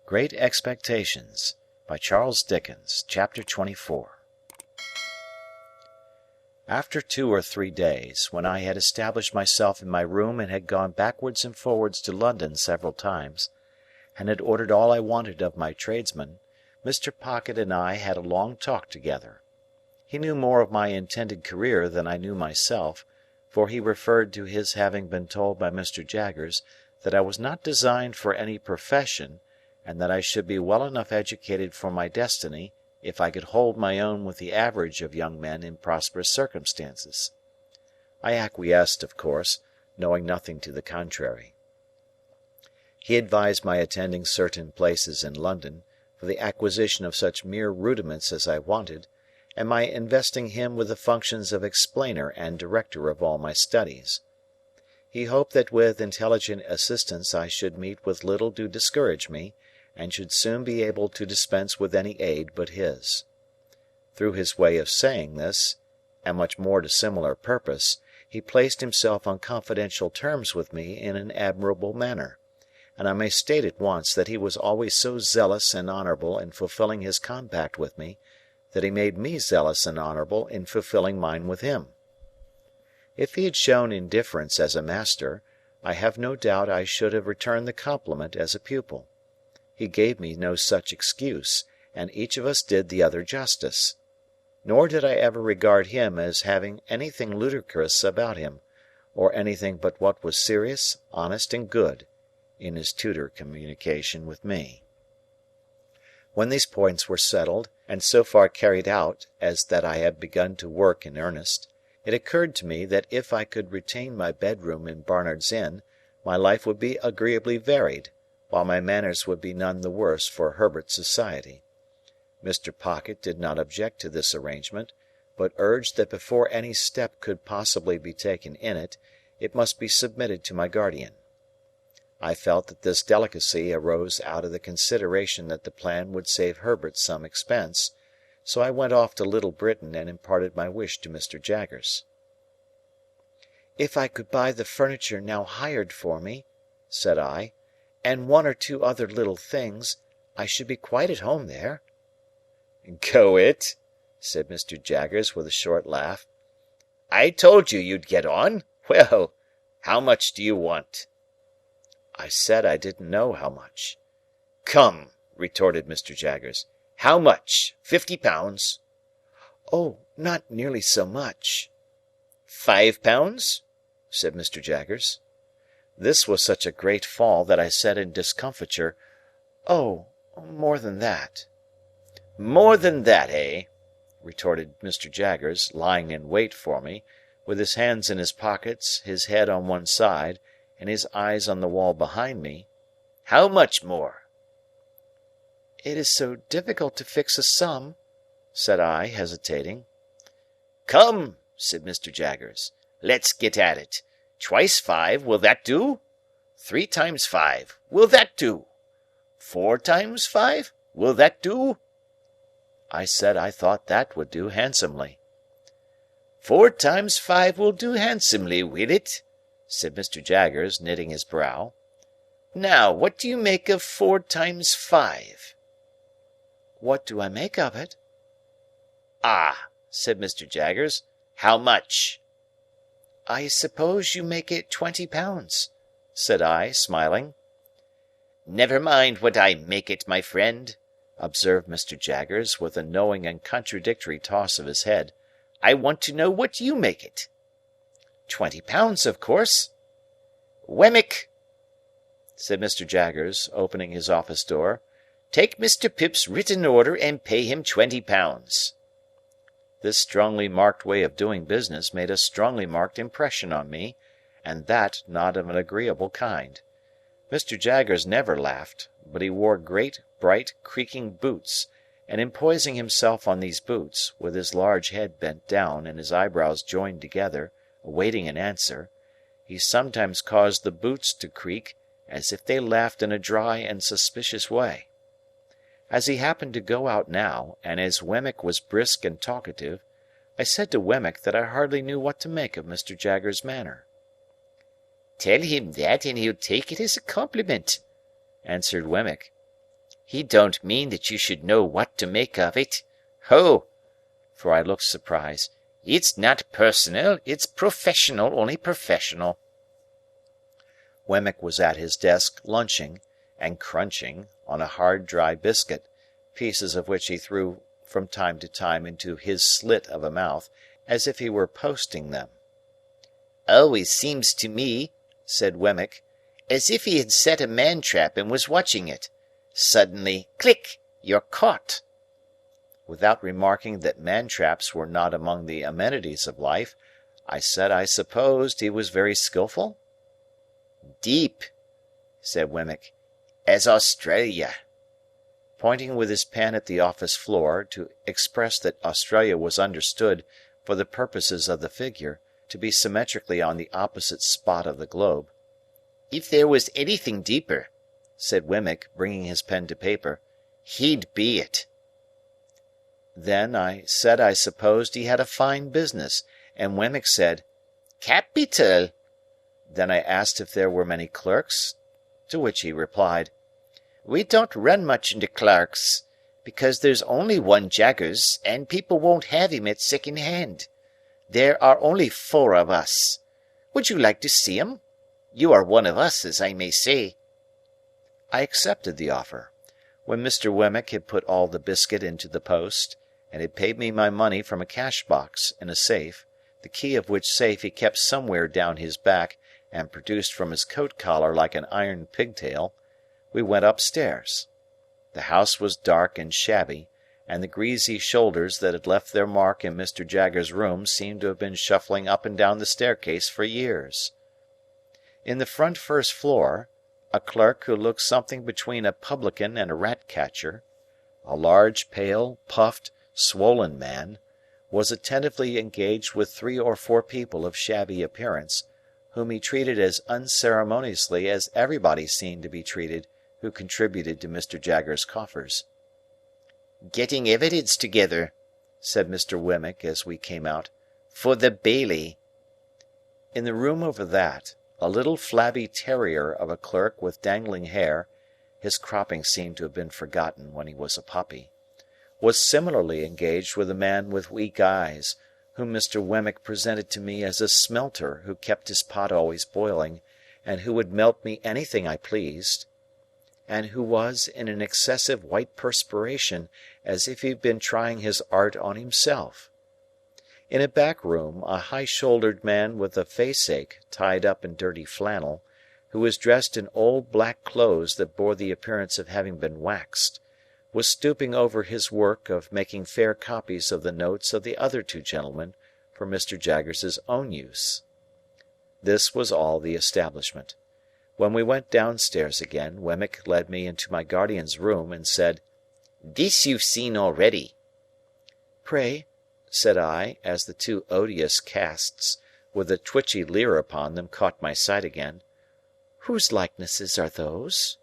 Great Expectations by Charles Dickens. Chapter 24. After 2 or 3 days, when I had established myself in my room and had gone backwards and forwards to London several times, and had ordered all I wanted of my tradesmen, Mr. Pocket and I had a long talk together. He knew more of my intended career than I knew myself, for he referred to his having been told by Mr. Jaggers that I was not designed for any profession, and that I should be well enough educated for my destiny if I could hold my own with the average of young men in prosperous circumstances. I acquiesced, of course, knowing nothing to the contrary. He advised my attending certain places in London for the acquisition of such mere rudiments as I wanted, and my investing him with the functions of explainer and director of all my studies. He hoped that with intelligent assistance I should meet with little to discourage me, and should soon be able to dispense with any aid but his. Through his way of saying this, and much more to similar purpose, he placed himself on confidential terms with me in an admirable manner, and I may state at once that he was always so zealous and honourable in fulfilling his compact with me, that he made me zealous and honourable in fulfilling mine with him. If he had shown indifference as a master, I have no doubt I should have returned the compliment as a pupil. He gave me no such excuse, and each of us did the other justice. Nor did I ever regard him as having anything ludicrous about him, or anything but what was serious, honest, and good, in his tutor communication with me. When these points were settled, and so far carried out as that I had begun to work in earnest, it occurred to me that if I could retain my bedroom in Barnard's Inn, my life would be agreeably varied, while my manners would be none the worse for Herbert's society. Mr. Pocket did not object to this arrangement, but urged that before any step could possibly be taken in it, it must be submitted to my guardian. I felt that this delicacy arose out of the consideration that the plan would save Herbert some expense, so I went off to Little Britain and imparted my wish to Mr. Jaggers. "If I could buy the furniture now hired for me," said I, "and 1 or 2 other little things, I should be quite at home there." "Go it!" said Mr. Jaggers, with a short laugh. "I told you you'd get on. Well, how much do you want?" I said I didn't know how much. "Come," retorted Mr. Jaggers, "how much? £50?" "Oh, not nearly so much." "£5?" said Mr. Jaggers. This was such a great fall that I said in discomfiture, "Oh, more than that." "More than that, eh?" retorted Mr. Jaggers, lying in wait for me, with his hands in his pockets, his head on one side, and his eyes on the wall behind me. "How much more?" "It is so difficult to fix a sum," said I, hesitating. "Come," said Mr. Jaggers, "let's get at it. Twice 5, will that do? 3 times 5, will that do? 4 times 5, will that do?" I said I thought that would do handsomely. "4 times 5 will do handsomely, will it?" said Mr. Jaggers, knitting his brow. "Now, what do you make of 4 times 5? "What do I make of it?" "Ah!" said Mr. Jaggers, "how much?" "I suppose you make it £20," said I, smiling. "Never mind what I make it, my friend," observed Mr. Jaggers, with a knowing and contradictory toss of his head. "I want to know what you make it." £20, of course. "Wemmick," said Mr. Jaggers, opening his office door, "take Mr. Pip's written order and pay him £20." This strongly marked way of doing business made a strongly marked impression on me, and that not of an agreeable kind. Mr. Jaggers never laughed, but he wore great, bright, creaking boots, and in poising himself on these boots, with his large head bent down and his eyebrows joined together, awaiting an answer, he sometimes caused the boots to creak as if they laughed in a dry and suspicious way. As he happened to go out now, and as Wemmick was brisk and talkative, I said to Wemmick that I hardly knew what to make of Mr. Jaggers' manner. "Tell him that, and he'll take it as a compliment," answered Wemmick. He don't mean that you should know what to make of it. Ho!" For I looked surprised. "It's not personal, it's professional, only professional." Wemmick was at his desk lunching, and crunching, on a hard dry biscuit, pieces of which he threw from time to time into his slit of a mouth, as if he were posting them. "Always seems to me," said Wemmick, "as if he had set a man-trap and was watching it. Suddenly, click! You're caught." Without remarking that man-traps were not among the amenities of life, I said I supposed he was very skilful? "Deep," said Wemmick, "as Australia." Pointing with his pen at the office floor, to express that Australia was understood, for the purposes of the figure, to be symmetrically on the opposite spot of the globe. "If there was anything deeper," said Wemmick, bringing his pen to paper, "he'd be it." Then I said I supposed he had a fine business, and Wemmick said, "Capital." Then I asked if there were many clerks, to which he replied, "We don't run much into clerks, because there's only one Jaggers, and people won't have him at second hand. There are only 4 of us. Would you like to see 'em? You are one of us, as I may say." I accepted the offer. When Mr. Wemmick had put all the biscuit into the post, and had paid me my money from a cash-box in a safe, the key of which safe he kept somewhere down his back and produced from his coat-collar like an iron pigtail, we went upstairs. The house was dark and shabby, and the greasy shoulders that had left their mark in Mr. Jaggers's room seemed to have been shuffling up and down the staircase for years. In the front first floor, a clerk who looked something between a publican and a rat-catcher, a large, pale, puffed, swollen man, was attentively engaged with 3 or 4 people of shabby appearance, whom he treated as unceremoniously as everybody seemed to be treated who contributed to Mr. Jaggers's coffers. "Getting evidence together," said Mr. Wemmick as we came out, "for the Bailey." In the room over that, a little flabby terrier of a clerk with dangling hair (his cropping seemed to have been forgotten when he was a puppy) was similarly engaged with a man with weak eyes, whom Mr. Wemmick presented to me as a smelter who kept his pot always boiling, and who would melt me anything I pleased, and who was in an excessive white perspiration, as if he had been trying his art on himself. In a back room, a high-shouldered man with a face-ache tied up in dirty flannel, who was dressed in old black clothes that bore the appearance of having been waxed, was stooping over his work of making fair copies of the notes of the other 2 gentlemen for Mr. Jaggers's own use. This was all the establishment. When we went downstairs again, Wemmick led me into my guardian's room, and said, "This you've seen already." "Pray," said I, as the 2 odious casts, with a twitchy leer upon them, caught my sight again, "whose likenesses are those?"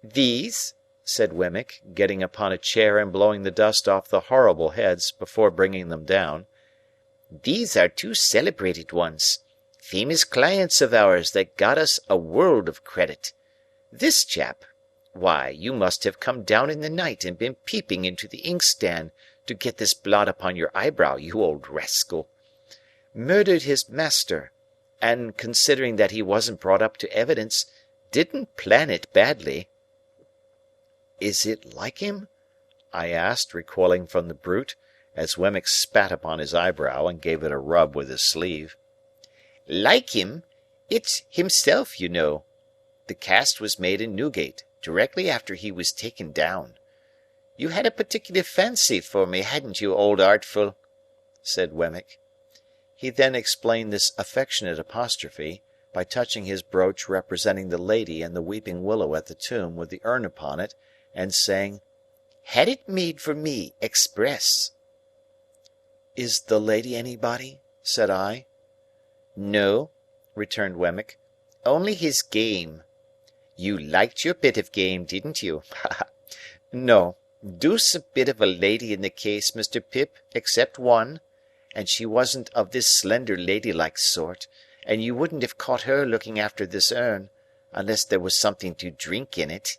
"These," said Wemmick, getting upon a chair and blowing the dust off the horrible heads before bringing them down, "these are 2 celebrated ones. Famous clients of ours that got us a world of credit. This chap, why, you must have come down in the night and been peeping into the inkstand to get this blot upon your eyebrow, you old rascal. Murdered his master, and considering that he wasn't brought up to evidence, didn't plan it badly." "Is it like him?" I asked, recoiling from the brute, as Wemmick spat upon his eyebrow and gave it a rub with his sleeve. "Like him? It's himself, you know. The cast was made in Newgate, directly after he was taken down. You had a particular fancy for me, hadn't you, old Artful?" said Wemmick. He then explained this affectionate apostrophe, by touching his brooch representing the lady and the weeping willow at the tomb with the urn upon it, and saying, "Had it made for me, express." "Is the lady anybody?" said I. "No," returned Wemmick, "only his game. You liked your bit of game, didn't you? Ha ha! No, deuce a bit of a lady in the case, Mr. Pip, except one, and she wasn't of this slender ladylike sort, and you wouldn't have caught her looking after this urn, unless there was something to drink in it."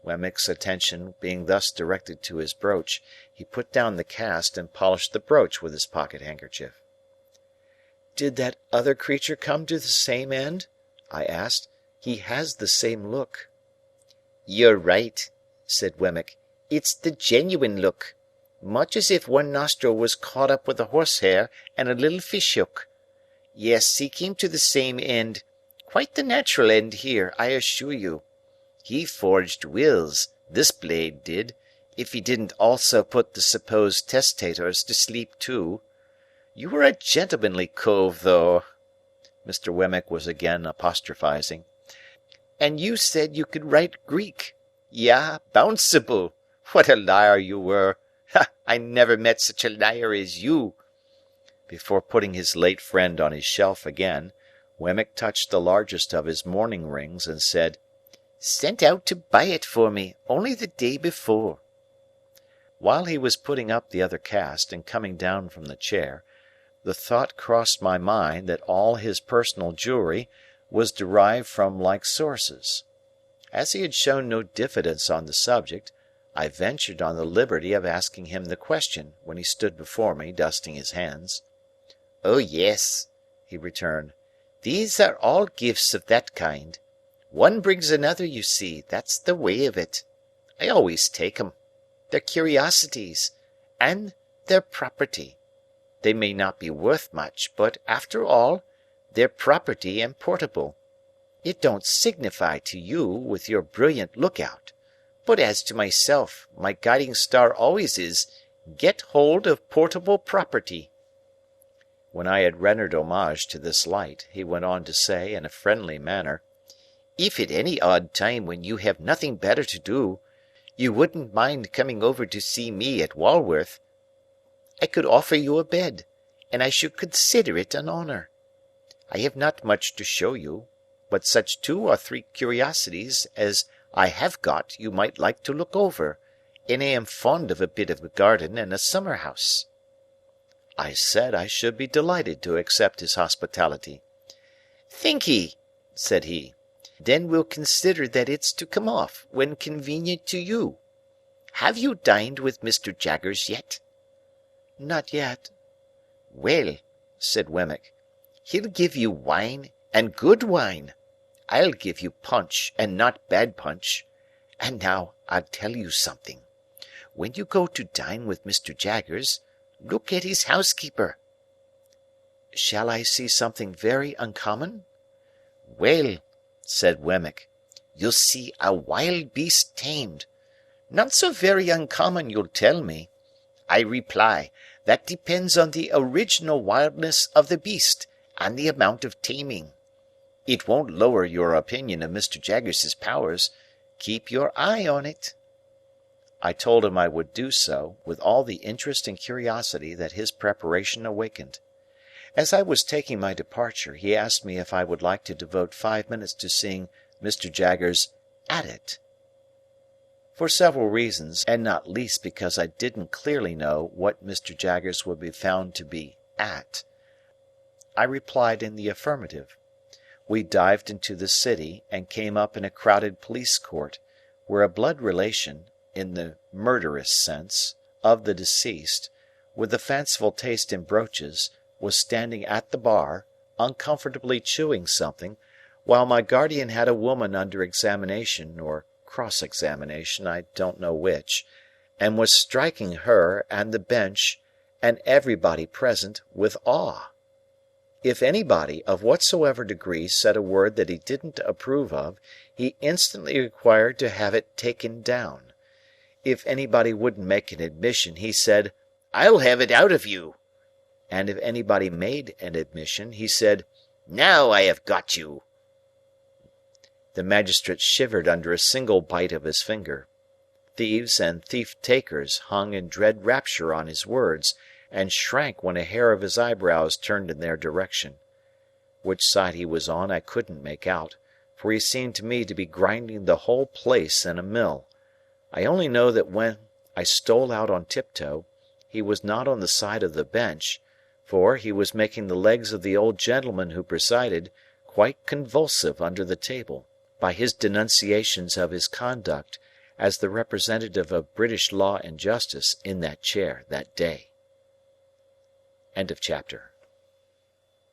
Wemmick's attention being thus directed to his brooch, he put down the cast and polished the brooch with his pocket-handkerchief. "Did that other creature come to the same end?" I asked. "He has the same look." "You're right," said Wemmick. "It's the genuine look. Much as if one nostril was caught up with a horsehair and a little fish-hook. Yes, he came to the same end. Quite the natural end here, I assure you. He forged wills, this blade did, if he didn't also put the supposed testators to sleep too. You were a gentlemanly cove, though," Mr. Wemmick was again apostrophising. "And you said you could write Greek. Yah, bounceable! What a liar you were! Ha! I never met such a liar as you." Before putting his late friend on his shelf again, Wemmick touched the largest of his mourning rings and said, "Sent out to buy it for me, only the day before." While he was putting up the other cast and coming down from the chair, the thought crossed my mind that all his personal jewellery was derived from like sources. As he had shown no diffidence on the subject, I ventured on the liberty of asking him the question when he stood before me dusting his hands. "Oh yes," he returned. "These are all gifts of that kind. One brings another, you see, that's the way of it. I always take 'em. They're curiosities, and they're property. They may not be worth much, but, after all, they're property and portable. It don't signify to you with your brilliant look-out, but as to myself, my guiding star always is, get hold of portable property." When I had rendered homage to this light, he went on to say, in a friendly manner, "If at any odd time when you have nothing better to do, you wouldn't mind coming over to see me at Walworth, I could offer you a bed, and I should consider it an honour. I have not much to show you, but such 2 or 3 curiosities as I have got you might like to look over, and I am fond of a bit of a garden and a summer-house." I said I should be delighted to accept his hospitality. "Thank'ee," said he. "Then we'll consider that it's to come off, when convenient to you. Have you dined with Mr. Jaggers yet?" "Not yet." "Well," said Wemmick, "he'll give you wine, and good wine. I'll give you punch, and not bad punch. And now I'll tell you something. When you go to dine with Mr. Jaggers, look at his housekeeper." "Shall I see something very uncommon?" "Well," said Wemmick, "you'll see a wild beast tamed. Not so very uncommon, you'll tell me. I reply, that depends on the original wildness of the beast, and the amount of taming. It won't lower your opinion of Mr. Jaggers's powers. Keep your eye on it." I told him I would do so, with all the interest and curiosity that his preparation awakened. As I was taking my departure, he asked me if I would like to devote 5 minutes to seeing Mr. Jaggers at it. For several reasons, and not least because I didn't clearly know what Mr. Jaggers would be found to be at, I replied in the affirmative. We dived into the city, and came up in a crowded police court, where a blood relation, in the murderous sense, of the deceased, with a fanciful taste in brooches, was standing at the bar, uncomfortably chewing something, while my guardian had a woman under examination, or cross-examination, I don't know which, and was striking her, and the bench, and everybody present, with awe. If anybody, of whatsoever degree, said a word that he didn't approve of, he instantly required to have it taken down. If anybody wouldn't make an admission, he said, "I'll have it out of you." And if anybody made an admission, he said, "Now I have got you." The magistrate shivered under a single bite of his finger. Thieves and thief-takers hung in dread rapture on his words, and shrank when a hair of his eyebrows turned in their direction. Which side he was on I couldn't make out, for he seemed to me to be grinding the whole place in a mill. I only know that when I stole out on tiptoe, he was not on the side of the bench, for he was making the legs of the old gentleman who presided quite convulsive under the table, by his denunciations of his conduct, as the representative of British law and justice in that chair that day. Chapter